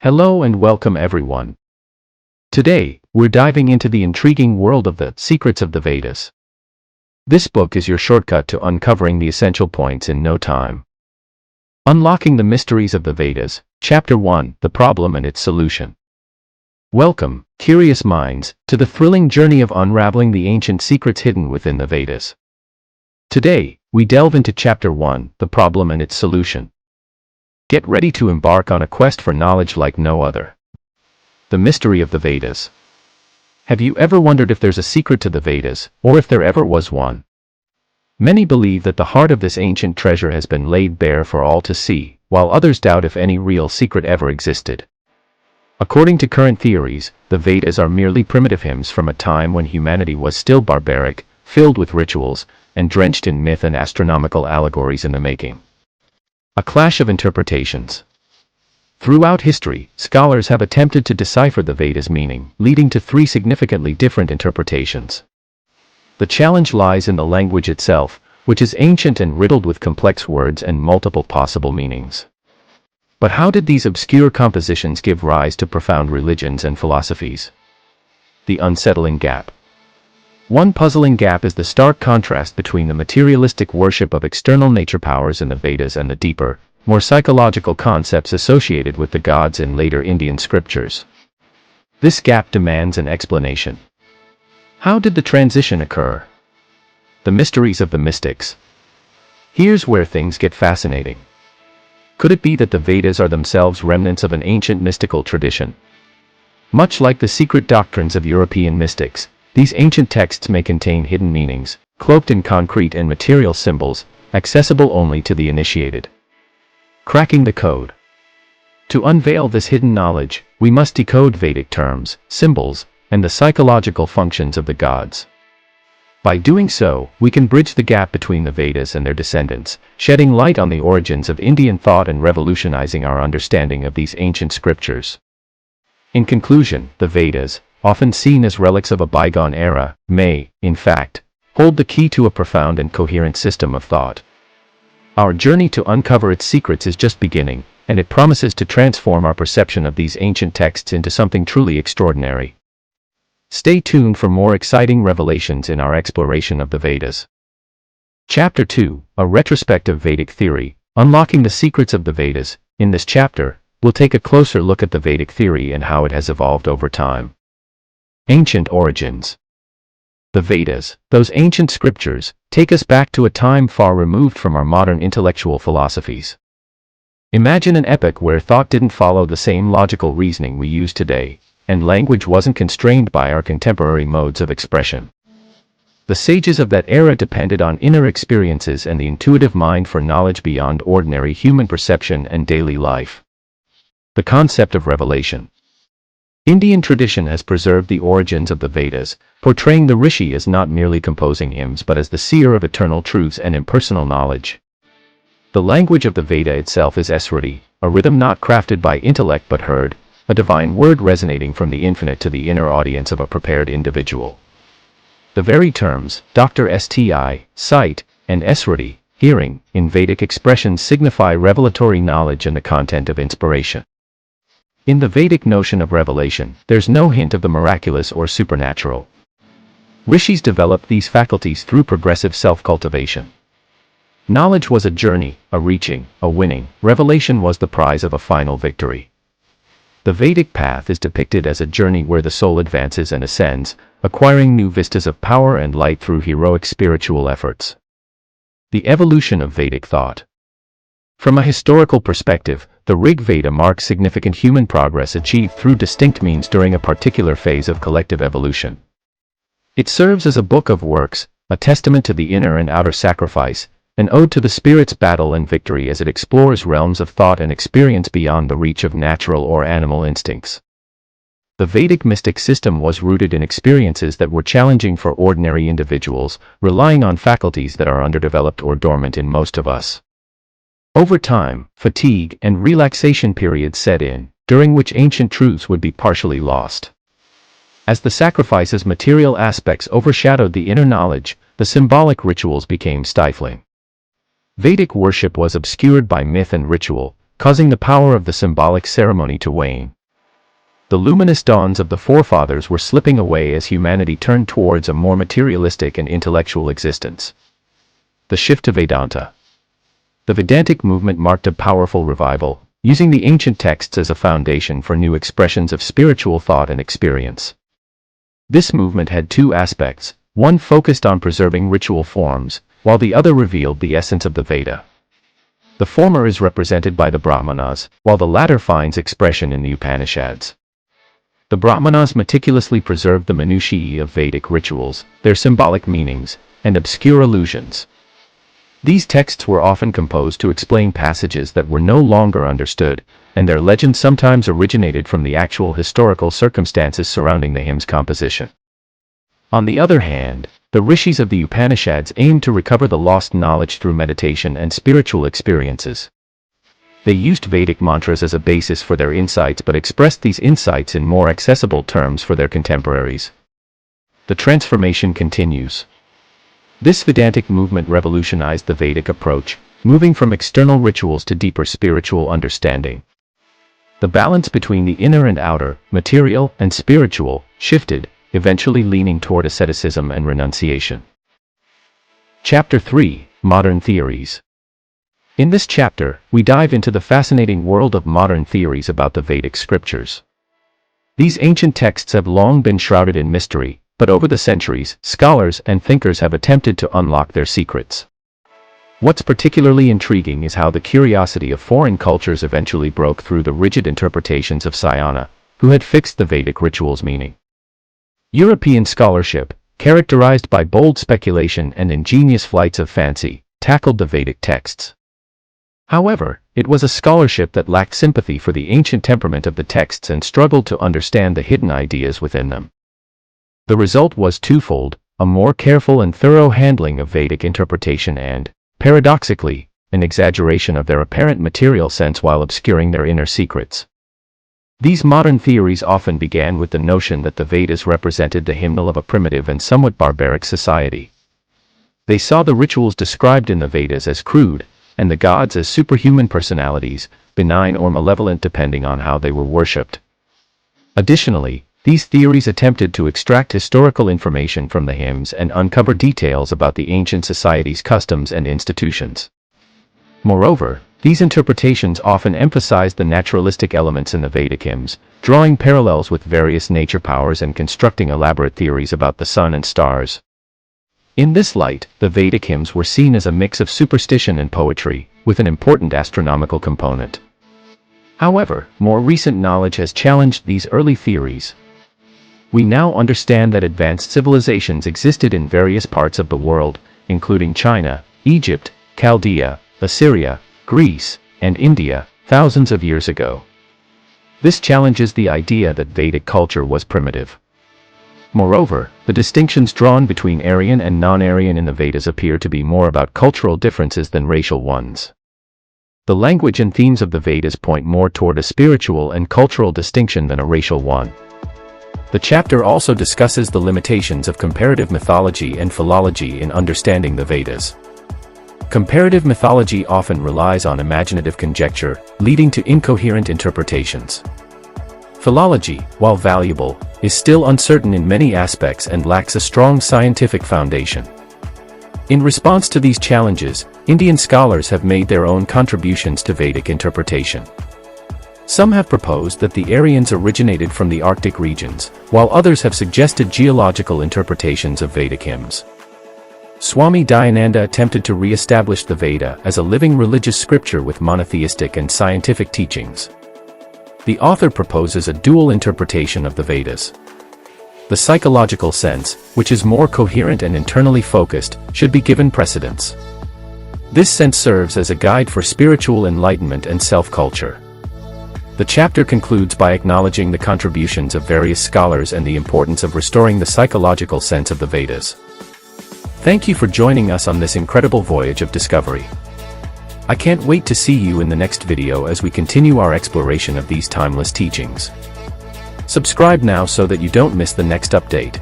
Hello and welcome everyone. Today, we're diving into the intriguing world of the secrets of the Vedas. This book is your shortcut to uncovering the essential points in no time. Unlocking the Mysteries of the Vedas, Chapter 1, The Problem and Its Solution. Welcome, curious minds, to the thrilling journey of unraveling the ancient secrets hidden within the Vedas. Today, we delve into Chapter 1, The Problem and Its Solution. Get ready to embark on a quest for knowledge like no other. The mystery of the Vedas. Have you ever wondered if there's a secret to the Vedas, or if there ever was one? Many believe that the heart of this ancient treasure has been laid bare for all to see, while others doubt if any real secret ever existed. According to current theories, the Vedas are merely primitive hymns from a time when humanity was still barbaric, filled with rituals, and drenched in myth and astronomical allegories in the making. A clash of interpretations. Throughout history, scholars have attempted to decipher the Vedas' meaning, leading to three significantly different interpretations. The challenge lies in the language itself, which is ancient and riddled with complex words and multiple possible meanings. But how did these obscure compositions give rise to profound religions and philosophies? The unsettling gap. One puzzling gap is the stark contrast between the materialistic worship of external nature powers in the Vedas and the deeper, more psychological concepts associated with the gods in later Indian scriptures. This gap demands an explanation. How did the transition occur? The mysteries of the mystics. Here's where things get fascinating. Could it be that the Vedas are themselves remnants of an ancient mystical tradition? Much like the secret doctrines of European mystics, these ancient texts may contain hidden meanings, cloaked in concrete and material symbols, accessible only to the initiated. Cracking the code. To unveil this hidden knowledge, we must decode Vedic terms, symbols, and the psychological functions of the gods. By doing so, we can bridge the gap between the Vedas and their descendants, shedding light on the origins of Indian thought and revolutionizing our understanding of these ancient scriptures. In conclusion, the Vedas, often seen as relics of a bygone era, may, in fact, hold the key to a profound and coherent system of thought. Our journey to uncover its secrets is just beginning, and it promises to transform our perception of these ancient texts into something truly extraordinary. Stay tuned for more exciting revelations in our exploration of the Vedas. Chapter 2, A Retrospective Vedic Theory, Unlocking the Secrets of the Vedas. In this chapter, we'll take a closer look at the Vedic theory and how it has evolved over time. Ancient origins. The Vedas, those ancient scriptures, take us back to a time far removed from our modern intellectual philosophies. Imagine an epoch where thought didn't follow the same logical reasoning we use today, and language wasn't constrained by our contemporary modes of expression. The sages of that era depended on inner experiences and the intuitive mind for knowledge beyond ordinary human perception and daily life. The concept of revelation. Indian tradition has preserved the origins of the Vedas, portraying the rishi as not merely composing hymns but as the seer of eternal truths and impersonal knowledge. The language of the Veda itself is Smriti, a rhythm not crafted by intellect but heard, a divine word resonating from the infinite to the inner audience of a prepared individual. The very terms, Dr. Sti, sight, and Smriti, hearing, in Vedic expressions signify revelatory knowledge and the content of inspiration. In the Vedic notion of revelation, there's no hint of the miraculous or supernatural. Rishis developed these faculties through progressive self-cultivation. Knowledge was a journey, a reaching, a winning. Revelation was the prize of a final victory. The Vedic path is depicted as a journey where the soul advances and ascends, acquiring new vistas of power and light through heroic spiritual efforts. The evolution of Vedic thought. From a historical perspective, the Rig Veda marks significant human progress achieved through distinct means during a particular phase of collective evolution. It serves as a book of works, a testament to the inner and outer sacrifice, an ode to the spirit's battle and victory as it explores realms of thought and experience beyond the reach of natural or animal instincts. The Vedic mystic system was rooted in experiences that were challenging for ordinary individuals, relying on faculties that are underdeveloped or dormant in most of us. Over time, fatigue and relaxation periods set in, during which ancient truths would be partially lost. As the sacrifice's material aspects overshadowed the inner knowledge, the symbolic rituals became stifling. Vedic worship was obscured by myth and ritual, causing the power of the symbolic ceremony to wane. The luminous dawns of the forefathers were slipping away as humanity turned towards a more materialistic and intellectual existence. The shift to Vedanta. The Vedantic movement marked a powerful revival, using the ancient texts as a foundation for new expressions of spiritual thought and experience. This movement had two aspects, one focused on preserving ritual forms, while the other revealed the essence of the Veda. The former is represented by the Brahmanas, while the latter finds expression in the Upanishads. The Brahmanas meticulously preserved the minutiae of Vedic rituals, their symbolic meanings, and obscure allusions. These texts were often composed to explain passages that were no longer understood, and their legends sometimes originated from the actual historical circumstances surrounding the hymn's composition. On the other hand, the rishis of the Upanishads aimed to recover the lost knowledge through meditation and spiritual experiences. They used Vedic mantras as a basis for their insights but expressed these insights in more accessible terms for their contemporaries. The transformation continues. This Vedantic movement revolutionized the Vedic approach, moving from external rituals to deeper spiritual understanding. The balance between the inner and outer, material and spiritual, shifted, eventually leaning toward asceticism and renunciation. Chapter 3: Modern Theories. In this chapter, we dive into the fascinating world of modern theories about the Vedic scriptures. These ancient texts have long been shrouded in mystery, but over the centuries, scholars and thinkers have attempted to unlock their secrets. What's particularly intriguing is how the curiosity of foreign cultures eventually broke through the rigid interpretations of Sayana, who had fixed the Vedic ritual's meaning. European scholarship, characterized by bold speculation and ingenious flights of fancy, tackled the Vedic texts. However, it was a scholarship that lacked sympathy for the ancient temperament of the texts and struggled to understand the hidden ideas within them. The result was twofold: a more careful and thorough handling of Vedic interpretation and, paradoxically, an exaggeration of their apparent material sense while obscuring their inner secrets. These modern theories often began with the notion that the Vedas represented the hymnal of a primitive and somewhat barbaric society. They saw the rituals described in the Vedas as crude, and the gods as superhuman personalities, benign or malevolent depending on how they were worshipped. Additionally, these theories attempted to extract historical information from the hymns and uncover details about the ancient society's customs and institutions. Moreover, these interpretations often emphasized the naturalistic elements in the Vedic hymns, drawing parallels with various nature powers and constructing elaborate theories about the sun and stars. In this light, the Vedic hymns were seen as a mix of superstition and poetry, with an important astronomical component. However, more recent knowledge has challenged these early theories. We now understand that advanced civilizations existed in various parts of the world, including China, Egypt, Chaldea, Assyria, Greece, and India, thousands of years ago. This challenges the idea that Vedic culture was primitive. Moreover, the distinctions drawn between Aryan and non-Aryan in the Vedas appear to be more about cultural differences than racial ones. The language and themes of the Vedas point more toward a spiritual and cultural distinction than a racial one. The chapter also discusses the limitations of comparative mythology and philology in understanding the Vedas. Comparative mythology often relies on imaginative conjecture, leading to incoherent interpretations. Philology, while valuable, is still uncertain in many aspects and lacks a strong scientific foundation. In response to these challenges, Indian scholars have made their own contributions to Vedic interpretation. Some have proposed that the Aryans originated from the Arctic regions, while others have suggested geological interpretations of Vedic hymns. Swami Dayananda attempted to re-establish the Veda as a living religious scripture with monotheistic and scientific teachings. The author proposes a dual interpretation of the Vedas. The psychological sense, which is more coherent and internally focused, should be given precedence. This sense serves as a guide for spiritual enlightenment and self-culture. The chapter concludes by acknowledging the contributions of various scholars and the importance of restoring the psychological sense of the Vedas. Thank you for joining us on this incredible voyage of discovery. I can't wait to see you in the next video as we continue our exploration of these timeless teachings. Subscribe now so that you don't miss the next update.